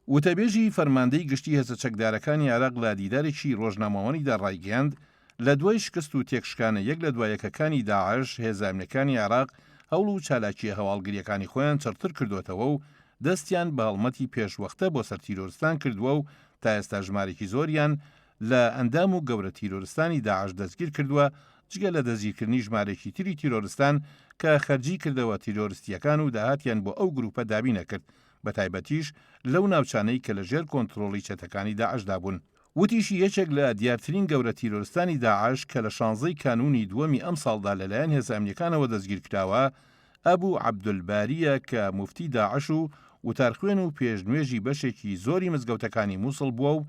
وتەبێژی فەرماندەی گشتی هێزە چەکدارەکانی عێراق لە دیدارێکی ڕۆژنامەوەنیدا ڕایگەیاند لە دوای شکست و تێکشکانە یەک لە دوایەکەکانی داعش هێزە ئەمنیەکانی عێراق هەوڵ و چالاکیە هەواڵگریەکانی خۆیان چڕتر کردوێتەوە و دەستیان بە هەڵمەتی پێشوەختە بۆ سەر تیرۆرستان کردووە و تا ئێستا ژمارێکی زۆریان لە ئەندام و گەورە تیرۆرستانی داعش دەستگیر کردووە جگە لە دەستگیرکردنی ژمارێکی تری تیرۆرستان کە خەرجی کردەوە تیرۆریستیەکان و داهاتیان بۆ ئەو گروپە دابی نەکرد بە تایبەتیش لەو ناوچانەی کە لەژێر کۆنتڕۆڵی چەتەکانی داعشدا بوون. وتیشی یەکێک لە دیارترین گەورە تیرۆرستانی داعش کە لە 16 کانونی دووەمی ئەم ساڵدا لەلایەن هێزە ئەمنیەکانەوە دەستگیر کراوە ئەبوو عەبدولباریە کە موفتی داعش و وتارخوێن و پێشنوێژی بەشێکی زۆری مزگەوتەکانی مووسڵ بووە و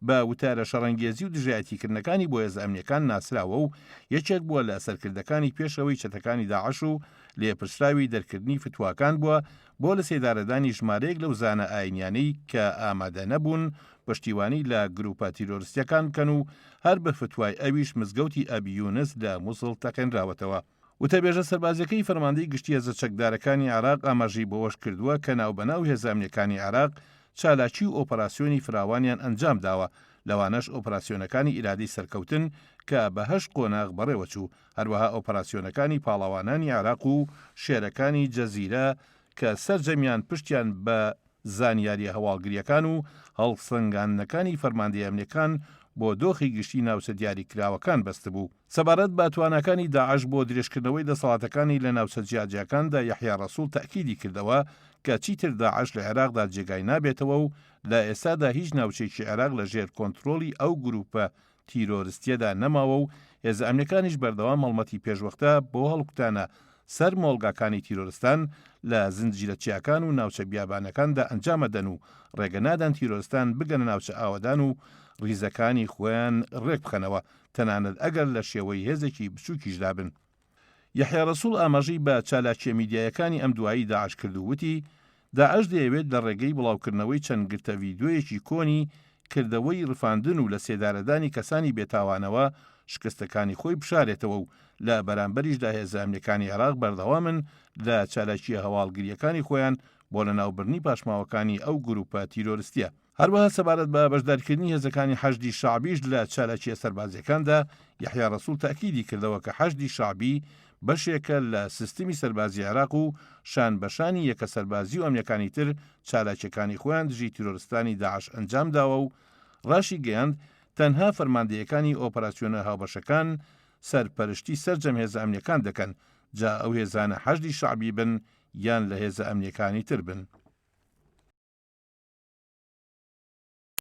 بە وتارە شەڕەنگێزی و دژایەتیکردنەکانی بۆ هێزە ئەمنیەکان ناسراوە و یەکێک بووە لە سەرکردەکانی پێشەوەی چەتەکانی داعش و لێپرسراوی دەرکردنی فتواکان بووە بۆ لە سێدارەدانی ژمارەیەک لەو زانە ئاینیانەی کە ئامادە نەبوون پشتیوانی لە گروپە تیرۆریستیەکان بکەن و هەر بە فتوای ئەویش مزگەوتی ئەبیونس لە مووسڵ تەقێنراوەتەوە. وتەبێژە سەربازەکەی فەرماندەی گشتی هێزە چەکدارەکانی عێراق ئاماژەی بەوەش کردووە کە ناوبەناو هێزە ئەمنیەکانی عێراق چالاکی و ئۆپەراسیۆنی فراوانیان ئەنجام داوە لەوانەش ئۆپەراسیۆنەکانی ئیرادەی سەرکەوتن کە بە 8 قۆناغ بەڕێوە چوو هەروەها ئۆپەراسیۆنەکانی پاڵەوانانی عێراق و شێرەکانی جەزیرە کە سەرجەمیان پشتیان بە زانیاری هەواڵگریەکان و هەڵسەنگاندنەکانی فەرماندەی ئەمنیەکان بۆ دۆخی گشتی ناوچە دیاریکراوەکان بەستە بوو. سەبارەت بە توانەکانی داعش بۆ درێژکردنەوەی دەسەڵاتەکانی لە ناوچە جیاجیەکاندا یەحیا ڕەسوول تەئکیدی کردەوە کە چیتر داعش لە عێراقدا جێگای نابێتەوە و لە ئێستادا هیچ ناوچەیەکی عێراق لە ژێر کۆنتڕۆڵی ئەو گروپە تیرۆریستیەدا نەماوە و هێزە ئەمنیەکانیش بەردەوام هەڵمەتی پێشوەختە بۆ هەڵکوتانە سەر مۆڵگاکانی تیرۆریستان لە زنجیرە چیاکان و ناوچە بیابانەکاندا ئەنجامەدەن و ڕێگەنادان تیرۆریستان بگەنە ناوچە ئاوەدان و ڕیزەکانی خۆیان ڕێک بخەنەوە تەنانەت ئەگەر لە شێوەی هێزێکی بچووکیشدا بن. یەحیا ڕەسوول ئاماژەی بە چالاکیە میدیایەکانی ئەم دوایی داعش کردووتی داعش دەیەوێت لە ڕێگەی بڵاوکردنەوەی چەند گرتە ڤیدیۆیەکی کۆنی کردەوەی ڕفاندن و لە سێدارەدانی کەسانی بێتاوانەوە شکستەکانی خۆی بشارێتەوە و لە بەرامبەریشدا هێزە ئەمنیەکانی عێراق بەردەوامن لە چالاکیە هەواڵگریەکانی خۆیان بۆ لەناوبردنی پاشماوەکانی ئەو گروپە تیرۆریستیە. هەروەها سەبارەت بە بەشدارکردنی هێزەکانی حەشدی شەعبیش لە چالاکیە سەربازیەکاندا یەحیا ڕەسوول تەئکیدی کردەوە کە حەشدی شەعبی بەشێکە لە سیستمی سەربازی عێراق و شان بەشانی یەکە سەربازی و ئەمنیەکانی تر چالاکیەکانی خۆیان دژی تیرۆریستانی داعش ئەنجام داوە و ڕاشی گەیاند تەنها فەرماندەیەکانی ئۆپەراسیۆنە هاوبەشەکان سەرپەرشتی سەرجەم هێزە ئەمنیەکان دەکەن جا ئەو هێزانە حەشدی شەعبی بن یان لە هێزە ئەمنیەکانی تر بن.